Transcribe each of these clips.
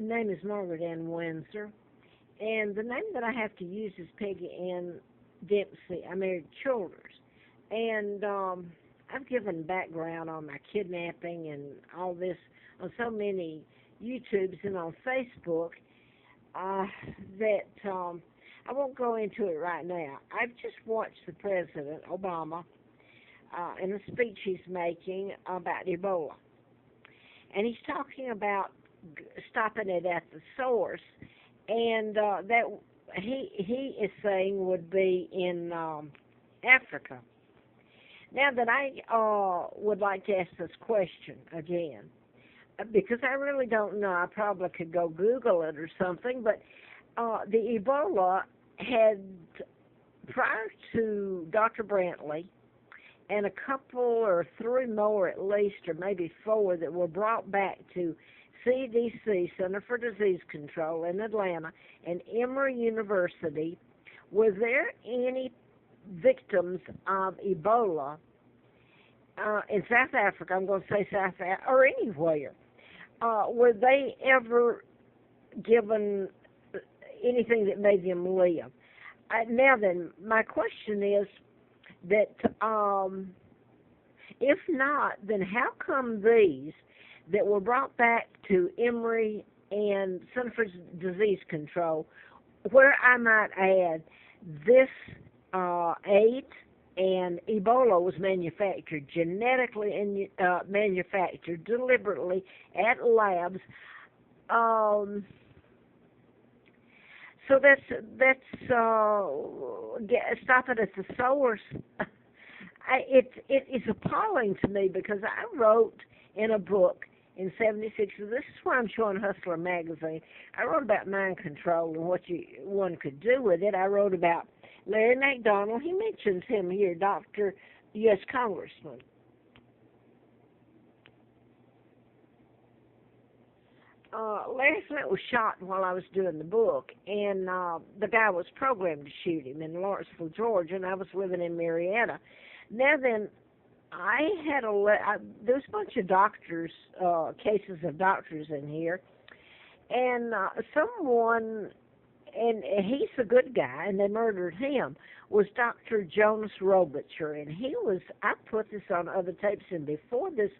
name is Margaret Ann Windsor, and the name that I have to use is Peggy Ann Dempsey. I married Childers, and I've given background on my kidnapping and all this on so many YouTubes and on Facebook that I won't go into it right now. I've just watched the President, Obama, in a speech he's making about Ebola. And he's talking about stopping it at the source, and that he is saying would be in Africa. Now that I would like to ask this question again, because I really don't know. I probably could go Google it or something, but the Ebola had, prior to Dr. Brantley, and a couple or three more at least, or maybe four, that were brought back to CDC, Center for Disease Control in Atlanta, and Emory University. Was there any victims of Ebola in South Africa? I'm going to say South Africa, or anywhere. Were they ever given anything that made them live? Now then, my question is that if not, then how come these that were brought back to Emory and Center for Disease Control, where I might add this AIDS and Ebola was manufactured, genetically manufactured deliberately at labs. So that's stop it at the source. It is appalling to me, because I wrote in a book in '76. This is why I'm showing Hustler magazine. I wrote about mind control and what one could do with it. I wrote about Larry McDonald. He mentions him here, Dr. U.S. Congressman. Larry Flint was shot while I was doing the book, and the guy was programmed to shoot him in Lawrenceville, Georgia, and I was living in Marietta. Now then, I had there's a bunch of doctors, cases of doctors in here, and someone, and he's a good guy, and they murdered him, was Dr. Jonas Robicher, and he was, I put this on other tapes, and before this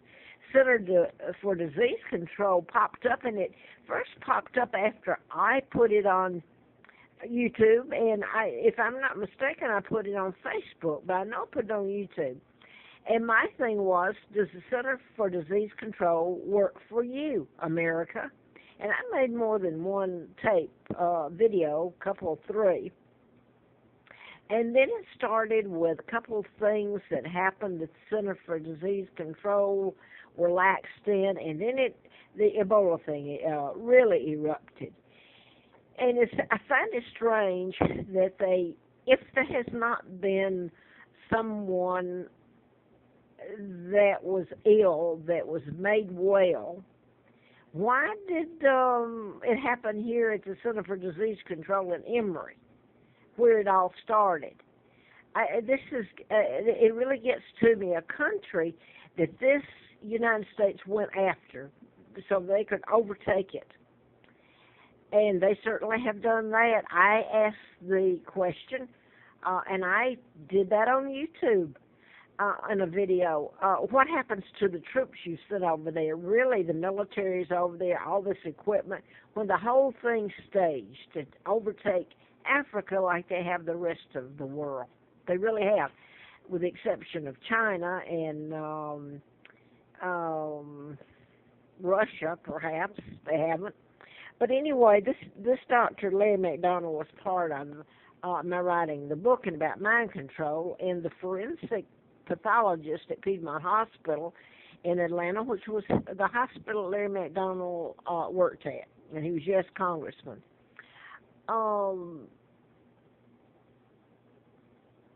Center for Disease Control popped up, and it first popped up after I put it on YouTube, and if I'm not mistaken, I put it on Facebook, but I know I put it on YouTube. And my thing was, does the Center for Disease Control work for you, America? And I made more than one tape, video, couple, three. And then it started with a couple of things that happened at the Center for Disease Control were laxed in, and then the Ebola thing really erupted. And I find it strange that if there has not been someone that was ill that was made well, why did it happen here at the Center for Disease Control in Emory, where it all started? It really gets to me, a country that this United States went after so they could overtake it. And they certainly have done that. I asked the question, and I did that on YouTube in a video. What happens to the troops you sent over there? Really, the military's over there, all this equipment, when the whole thing's staged to overtake Africa like they have the rest of the world. They really have, with the exception of China and Russia, perhaps. They haven't. But anyway, this Dr. Larry McDonald was part of my writing the book and about mind control, and the forensic pathologist at Piedmont Hospital in Atlanta, which was the hospital Larry McDonald worked at, and he was U.S. Congressman.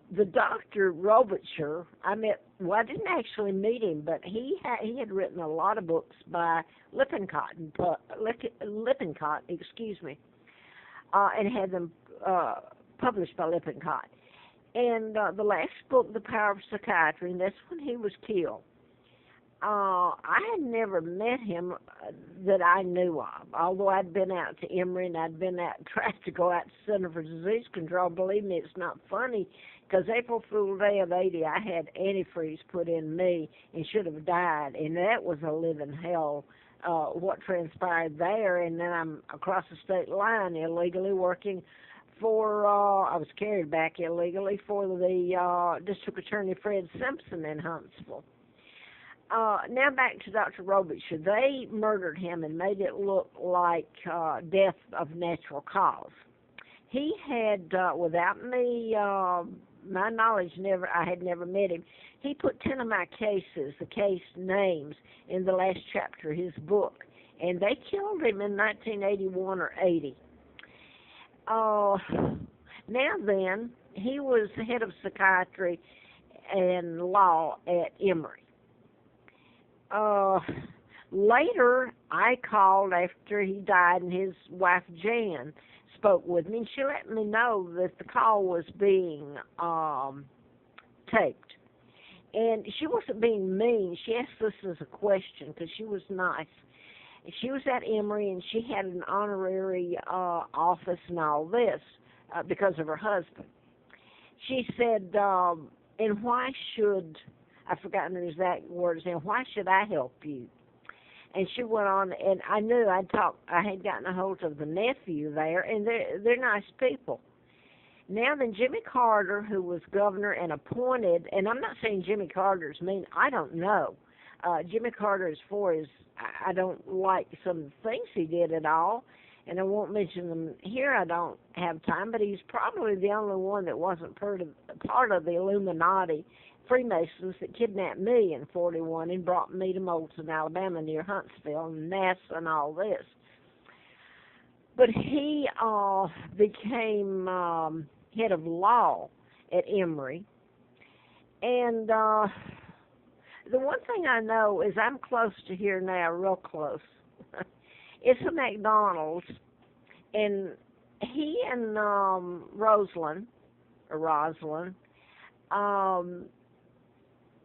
The Dr. Robicher, I didn't actually meet him, but he had written a lot of books by Lippincott, and had them published by Lippincott. And the last book, The Power of Psychiatry, and that's when he was killed. I had never met him that I knew of, although I'd been out to Emory and I'd been out tried to go out to Center for Disease Control. Believe me, it's not funny, because April Fool's Day of '80, I had antifreeze put in me and should have died, and that was a living hell. What transpired there, and then I'm across the state line illegally working for, I was carried back illegally for the District Attorney Fred Simpson in Huntsville. Now back to Dr. Robichaud. They murdered him and made it look like death of natural cause. He had, without me, my knowledge, I had never met him. He put 10 of my cases, the case names, in the last chapter of his book, and they killed him in 1981 or 80. Now then, he was the head of psychiatry and law at Emory. Later, I called after he died, and his wife Jan spoke with me, and she let me know that the call was being taped. And she wasn't being mean. She asked us as a question because she was nice. She was at Emory, and she had an honorary office and all this because of her husband. She said, and why should, I've forgotten her exact words, and why should I help you? And she went on, and I knew I had gotten a hold of the nephew there, and they're nice people. Now then, Jimmy Carter, who was governor and appointed, and I'm not saying Jimmy Carter's mean, I don't know. Jimmy Carter, as far as, I don't like some of the things he did at all, and I won't mention them here, I don't have time, but he's probably the only one that wasn't part of the Illuminati Freemasons that kidnapped me in '41 and brought me to Moulton, Alabama, near Huntsville, and NASA and all this. But he became head of law at Emory. And the one thing I know is I'm close to here now, real close. It's a McDonald's, and he and Rosalind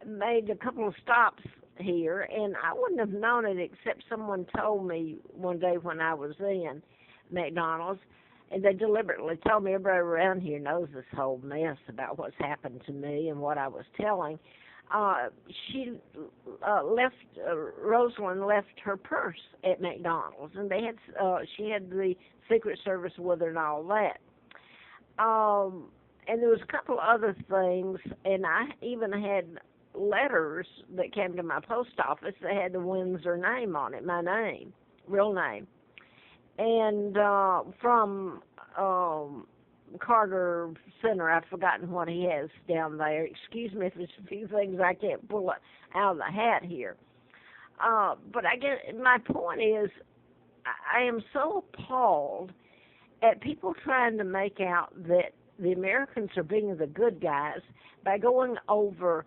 made a couple of stops here, and I wouldn't have known it except someone told me one day when I was in McDonald's, and they deliberately told me. Everybody around here knows this whole mess about what's happened to me and what I was telling. Rosalind left her purse at McDonald's, and she had the Secret Service with her and all that. And there was a couple other things, and I even had letters that came to my post office that had the Windsor name on it, my name, real name. And from Carter Center, I've forgotten what he has down there. Excuse me if there's a few things I can't pull out of the hat here. But I guess my point is, I am so appalled at people trying to make out that the Americans are being the good guys by going over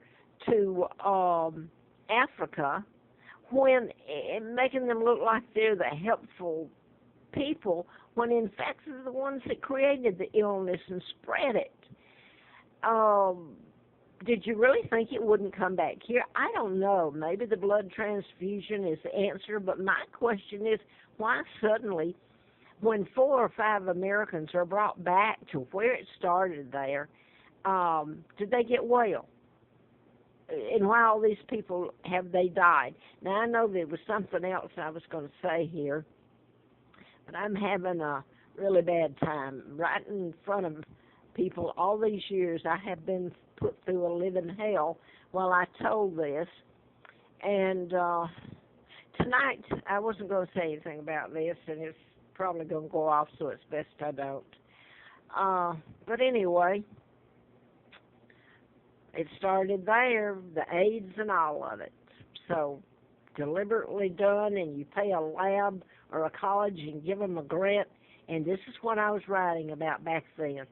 to Africa, when making them look like they're the helpful people, when in fact they're the ones that created the illness and spread it. Did you really think it wouldn't come back here? I don't know. Maybe the blood transfusion is the answer, but my question is, why suddenly, when 4 or 5 Americans are brought back to where it started there, did they get well? And why all these people have they died? Now, I know there was something else I was going to say here, but I'm having a really bad time. Right in front of people all these years, I have been put through a living hell while I told this. And tonight, I wasn't going to say anything about this, and it's probably going to go off, so it's best I don't. But anyway, it started there, the AIDS and all of it. So deliberately done, and you pay a lab or a college and give them a grant, and this is what I was writing about back then.